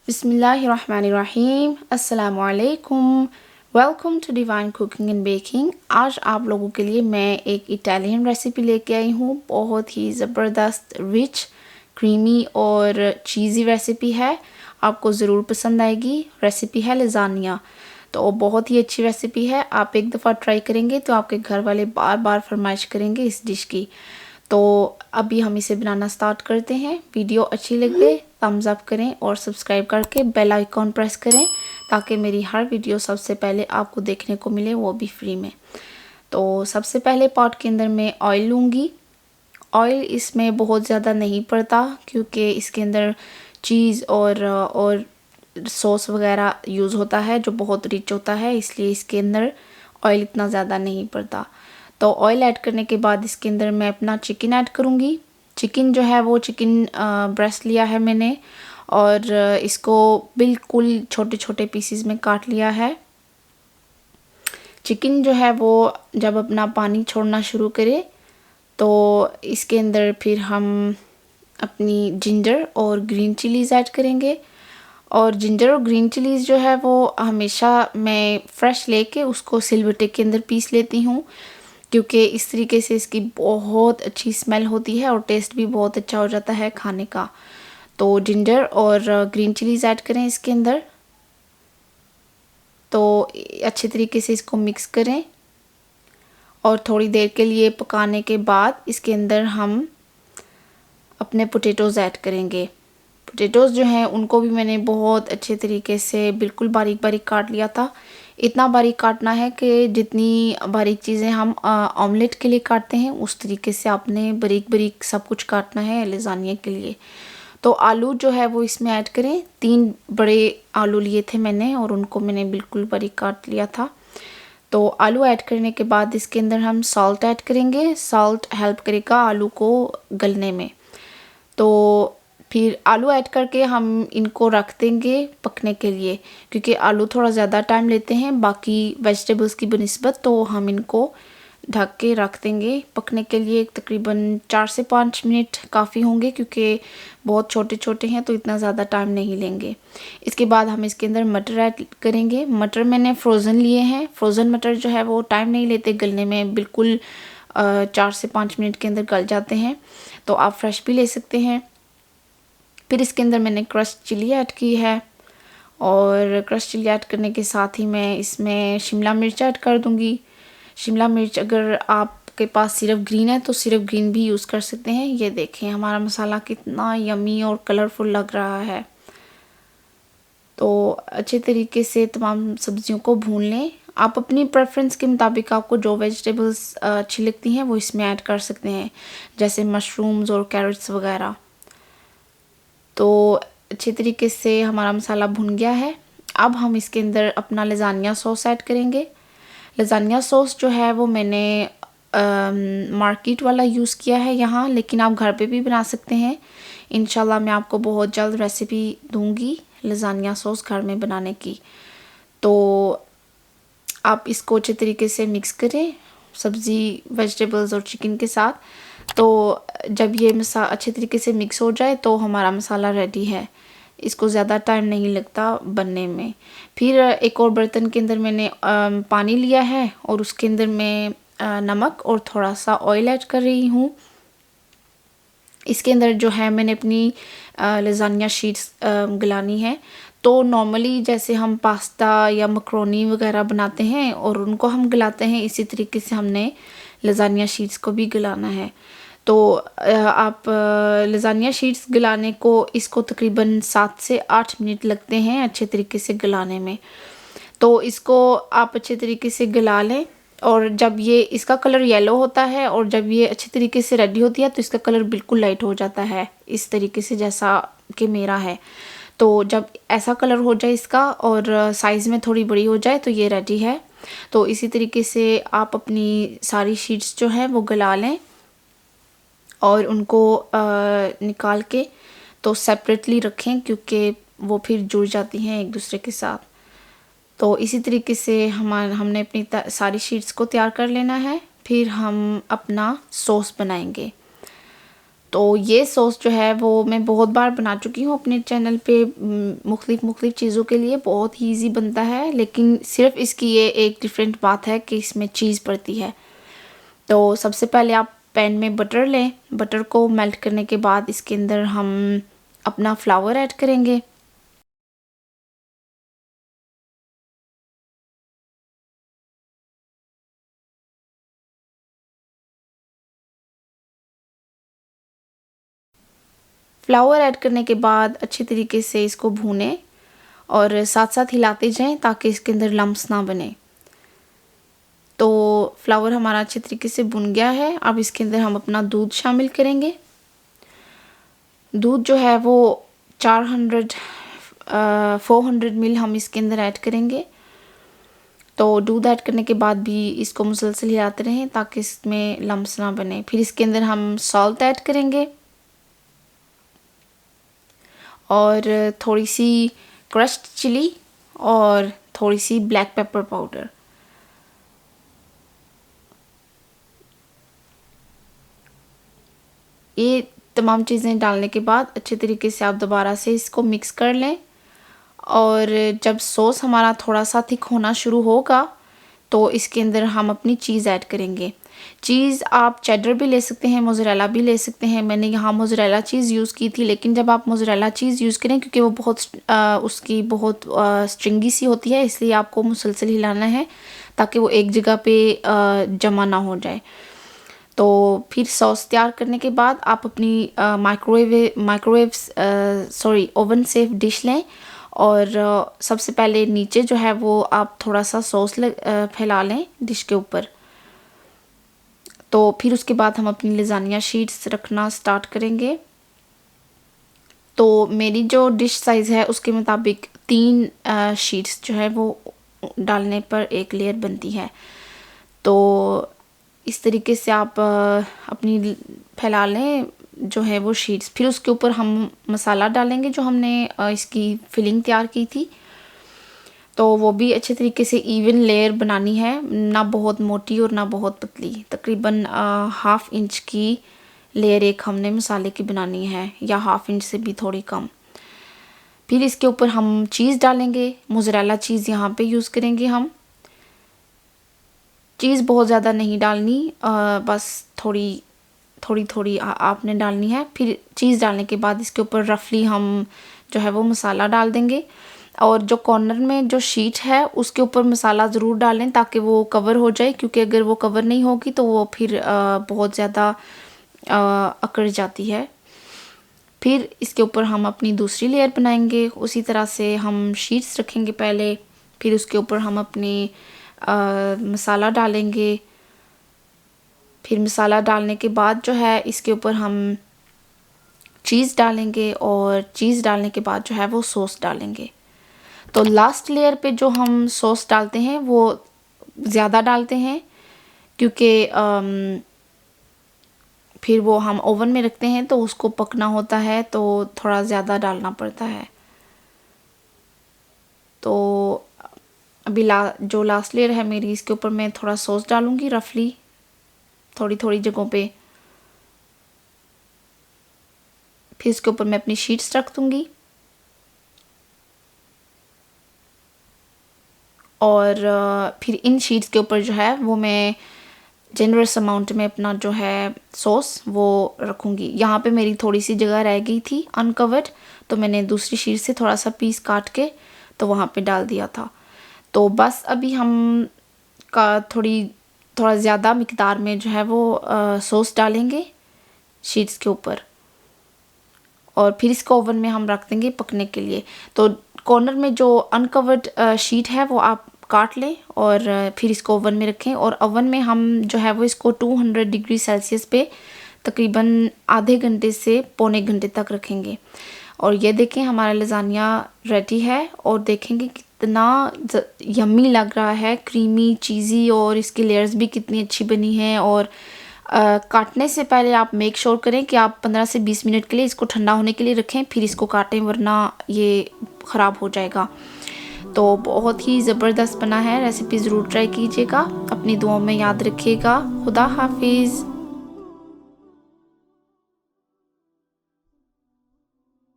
बिस्मिल्लाहिर्रहमानिर्रहीम। अस्सलामुअलैकुम। Welcome to Divine Cooking and Baking. आज आप लोगों के लिए मैं एक इटालियन रेसिपी लेके आई हूँ। बहुत ही ज़बरदस्त, रिच, क्रीमी और चीज़ी रेसिपी है। आपको ज़रूर पसंद आएगी। रेसिपी है लज़ानिया। तो बहुत ही अच्छी रेसिपी है। आप एक दफ़ा ट्राई करेंगे तो आपके घर वाले बार बार फरमाइश करेंगे इस डिश की। तो अभी हम इसे बनाना स्टार्ट करते हैं। वीडियो अच्छी लगे थम्स अप करें और सब्सक्राइब करके बेल आइकॉन प्रेस करें ताकि मेरी हर वीडियो सबसे पहले आपको देखने को मिले, वो भी फ्री में। तो सबसे पहले पॉट के अंदर मैं ऑयल लूँगी। ऑयल इसमें बहुत ज़्यादा नहीं पड़ता क्योंकि इसके अंदर चीज़ और सॉस वगैरह यूज़ होता है जो बहुत रिच होता है, इसलिए इसके अंदर ऑयल इतना ज़्यादा नहीं पड़ता। तो ऑयल ऐड करने के बाद इसके अंदर मैं अपना चिकन ऐड करूँगी। चिकन जो है वो चिकन ब्रेस्ट लिया है मैंने और इसको बिल्कुल छोटे छोटे पीसेस में काट लिया है। चिकन जो है वो जब अपना पानी छोड़ना शुरू करे तो इसके अंदर फिर हम अपनी जिंजर और ग्रीन चिलीज़ ऐड करेंगे। और जिंजर और ग्रीन चिलीज़ जो है वो हमेशा मैं फ्रेश लेके उसको सिलबट्टे के अंदर पीस लेती हूँ क्योंकि इस तरीके से इसकी बहुत अच्छी स्मेल होती है और टेस्ट भी बहुत अच्छा हो जाता है खाने का। तो जिंजर और ग्रीन चिलीज़ ऐड करें इसके अंदर। तो अच्छे तरीके से इसको मिक्स करें और थोड़ी देर के लिए पकाने के बाद इसके अंदर हम अपने पोटैटोज़ ऐड करेंगे। पोटैटोज़ जो हैं उनको भी मैंने बहुत अच्छे तरीके से बिल्कुल बारीक बारीक काट लिया था। इतना बारीक काटना है कि जितनी बारीक चीज़ें हम ऑमलेट के लिए काटते हैं उस तरीके से आपने बारीक बारीक सब कुछ काटना है लज़ानिया के लिए। तो आलू जो है वो इसमें ऐड करें। 3 बड़े आलू लिए थे मैंने और उनको मैंने बिल्कुल बारीक काट लिया था। तो आलू ऐड करने के बाद इसके अंदर हम सॉल्ट ऐड करेंगे। सॉल्ट हेल्प करेगा आलू को गलने में। तो फिर आलू ऐड करके हम इनको रख देंगे पकने के लिए क्योंकि आलू थोड़ा ज़्यादा टाइम लेते हैं बाकी वेजिटेबल्स की बनिस्बत। तो हम इनको ढक के रख देंगे पकने के लिए। तकरीबन 4 से 5 मिनट काफ़ी होंगे क्योंकि बहुत छोटे छोटे हैं तो इतना ज़्यादा टाइम नहीं लेंगे। इसके बाद हम इसके अंदर मटर ऐड करेंगे। मटर मैंने फ्रोज़न लिए हैं। फ्रोज़न मटर जो है वो टाइम नहीं लेते गलने में, बिल्कुल 4 से 5 मिनट के अंदर गल जाते हैं। तो आप फ्रेश भी ले सकते हैं। फिर इसके अंदर मैंने क्रश्ड चिली ऐड की है और क्रश्ड चिली ऐड करने के साथ ही मैं इसमें शिमला मिर्च ऐड कर दूँगी। शिमला मिर्च अगर आपके पास सिर्फ ग्रीन है तो सिर्फ ग्रीन भी यूज़ कर सकते हैं। ये देखें हमारा मसाला कितना यमी और कलरफुल लग रहा है। तो अच्छे तरीके से तमाम सब्जियों को भून लें। आप अपनी प्रेफरेंस के मुताबिक आपको जो वेजिटेबल्स अच्छी लगती हैं वो इसमें ऐड कर सकते हैं, जैसे मशरूम्स और कैरेट्स वगैरह। तो अच्छे तरीके से हमारा मसाला भुन गया है। अब हम इसके अंदर अपना लज़ानिया सॉस ऐड करेंगे। लज़ानिया सॉस जो है वो मैंने मार्केट वाला यूज़ किया है यहाँ, लेकिन आप घर पे भी बना सकते हैं। इंशाल्लाह मैं आपको बहुत जल्द रेसिपी दूँगी लज़ानिया सॉस घर में बनाने की। तो आप इसको अच्छे तरीके से मिक्स करें सब्ज़ी, वेजिटेबल्स और चिकन के साथ। तो जब ये अच्छे तरीके से मिक्स हो जाए तो हमारा मसाला रेडी है। इसको ज़्यादा टाइम नहीं लगता बनने में। फिर एक और बर्तन के अंदर मैंने पानी लिया है और उसके अंदर मैं नमक और थोड़ा सा ऑयल ऐड कर रही हूँ। इसके अंदर जो है मैंने अपनी लज़ानिया शीट्स गलानी है। तो नॉर्मली जैसे हम पास्ता या मकरोनी वगैरह बनाते हैं और उनको हम गलाते हैं, इसी तरीके से हमने लज़ानिया शीट्स को भी गलाना है। तो आप लज़ानिया शीट्स गलाने को इसको तकरीबन 7 से 8 मिनट लगते हैं अच्छे तरीके से गलाने में। तो इसको आप अच्छे तरीके से गला लें और जब ये इसका कलर येलो होता है और जब ये अच्छे तरीके से रेडी होती है तो इसका कलर बिल्कुल लाइट हो जाता है, इस तरीके से जैसा कि मेरा है। तो जब ऐसा कलर हो जाए इसका और साइज़ में थोड़ी बड़ी हो जाए तो ये रेडी है। तो इसी तरीके से आप अपनी सारी शीट्स जो हैं वो गला लें और उनको निकाल के तो सेपरेटली रखें क्योंकि वो फिर जुड़ जाती हैं एक दूसरे के साथ। तो इसी तरीके से हमने अपनी सारी शीट्स को तैयार कर लेना है। फिर हम अपना सॉस बनाएंगे। तो ये सॉस जो है वो मैं बहुत बार बना चुकी हूँ अपने चैनल पे मुख्तलिफ़ चीज़ों के लिए। बहुत ही ईज़ी बनता है, लेकिन सिर्फ इसकी ये एक डिफरेंट बात है कि इसमें चीज़ पड़ती है। तो सबसे पहले आप पैन में बटर लें। बटर को मेल्ट करने के बाद इसके अंदर हम अपना फ्लावर ऐड करेंगे। फ्लावर ऐड करने के बाद अच्छे तरीके से इसको भूनें और साथ साथ हिलाते जाएं ताकि इसके अंदर लम्प्स ना बने। तो फ्लावर हमारा अच्छे तरीके से भुन गया है। अब इसके अंदर हम अपना दूध शामिल करेंगे। दूध जो है वो 400 मिल हम इसके अंदर ऐड करेंगे। तो दूध ऐड करने के बाद भी इसको मुसलसल हिलाते रहें ताकि इसमें लम्प्स ना बने। फिर इसके अंदर हम सॉल्ट ऐड करेंगे और थोड़ी सी क्रश्ड चिली और थोड़ी सी ब्लैक पेपर पाउडर। ये तमाम चीज़ें डालने के बाद अच्छे तरीके से आप दोबारा से इसको मिक्स कर लें और जब सॉस हमारा थोड़ा सा थिक होना शुरू होगा तो इसके अंदर हम अपनी चीज़ ऐड करेंगे। चीज़ आप चेडर भी ले सकते हैं, मोज़रेला भी ले सकते हैं। मैंने यहाँ मोज़रेला चीज़ यूज़ की थी, लेकिन जब आप मोज़रेला चीज़ यूज़ करें क्योंकि वो उसकी बहुत स्ट्रिंगी सी होती है, इसलिए आपको मुसलसल हिलाना है ताकि वो एक जगह पे जमा ना हो जाए। तो फिर सॉस तैयार करने के बाद आप अपनी ओवन सेफ डिश लें और सबसे पहले नीचे जो है वो आप थोड़ा सा सॉस फैला लें डिश के ऊपर। तो फिर उसके बाद हम अपनी लजानिया शीट्स रखना स्टार्ट करेंगे। तो मेरी जो डिश साइज़ है उसके मुताबिक 3 शीट्स जो है वो डालने पर एक लेयर बनती है। तो इस तरीके से आप अपनी फैला लें जो है वो शीट्स। फिर उसके ऊपर हम मसाला डालेंगे जो हमने इसकी फिलिंग तैयार की थी। तो वो भी अच्छे तरीके से इवन लेयर बनानी है, ना बहुत मोटी और ना बहुत पतली। तकरीबन 1/2 इंच की लेयर एक हमने मसाले की बनानी है, या 1/2 इंच से भी थोड़ी कम। फिर इसके ऊपर हम चीज़ डालेंगे। मोज़रेला चीज़ यहाँ पे यूज़ करेंगे हम। चीज़ बहुत ज़्यादा नहीं डालनी, बस थोड़ी थोड़ी आपने डालनी है। फिर चीज़ डालने के बाद इसके ऊपर रफली हम जो है वो मसाला डाल देंगे और जो कॉर्नर में जो शीट है उसके ऊपर मसाला ज़रूर डालें ताकि वो कवर हो जाए, क्योंकि अगर वो कवर नहीं होगी तो वो फिर बहुत ज़्यादा अकड़ जाती है। फिर इसके ऊपर हम अपनी दूसरी लेयर बनाएंगे। उसी तरह से हम शीट्स रखेंगे पहले, फिर उसके ऊपर हम अपनी मसाला डालेंगे। फिर मसाला डालने के बाद जो है इसके ऊपर हम चीज़ डालेंगे और चीज़ डालने के बाद जो है वो सॉस डालेंगे। तो लास्ट लेयर पे जो हम सॉस डालते हैं वो ज़्यादा डालते हैं, क्योंकि फिर वो हम ओवन में रखते हैं तो उसको पकना होता है, तो थोड़ा ज़्यादा डालना पड़ता है। तो अभी जो लास्ट लेयर है मेरी, इसके ऊपर मैं थोड़ा सॉस डालूँगी रफली थोड़ी थोड़ी जगहों पे। फिर इसके ऊपर मैं अपनी शीट्स रख दूँगी और फिर इन शीट्स के ऊपर जो है वो मैं जनरस अमाउंट में अपना जो है सॉस वो रखूँगी। यहाँ पे मेरी थोड़ी सी जगह रह गई थी अनकवर्ड, तो मैंने दूसरी शीट से थोड़ा सा पीस काट के तो वहाँ पे डाल दिया था। तो बस अभी हम थोड़ा ज़्यादा मिकदार में जो है वो सॉस डालेंगे शीट्स के ऊपर और फिर इसको ओवन में हम रख देंगे पकने के लिए। तो कॉर्नर में जो अनकवर्ड शीट है वो आप काट लें और फिर इसको ओवन में रखें और ओवन में हम जो है वो इसको 200 डिग्री सेल्सियस पे तकरीबन आधे घंटे से पौने घंटे तक रखेंगे। और ये देखें हमारा लजानिया रेडी है और देखेंगे कितना यम्मी लग रहा है, क्रीमी चीज़ी, और इसकी लेयर्स भी कितनी अच्छी बनी हैं। और काटने से पहले आप मेक श्योर करें कि आप 15 से 20 मिनट के लिए इसको ठंडा होने के लिए रखें, फिर इसको काटें, वरना ये ख़राब हो जाएगा। तो बहुत ही ज़बरदस्त बना है। रेसिपी ज़रूर ट्राई कीजिएगा। अपनी दुआओं में याद रखिएगा। खुदा हाफिज़।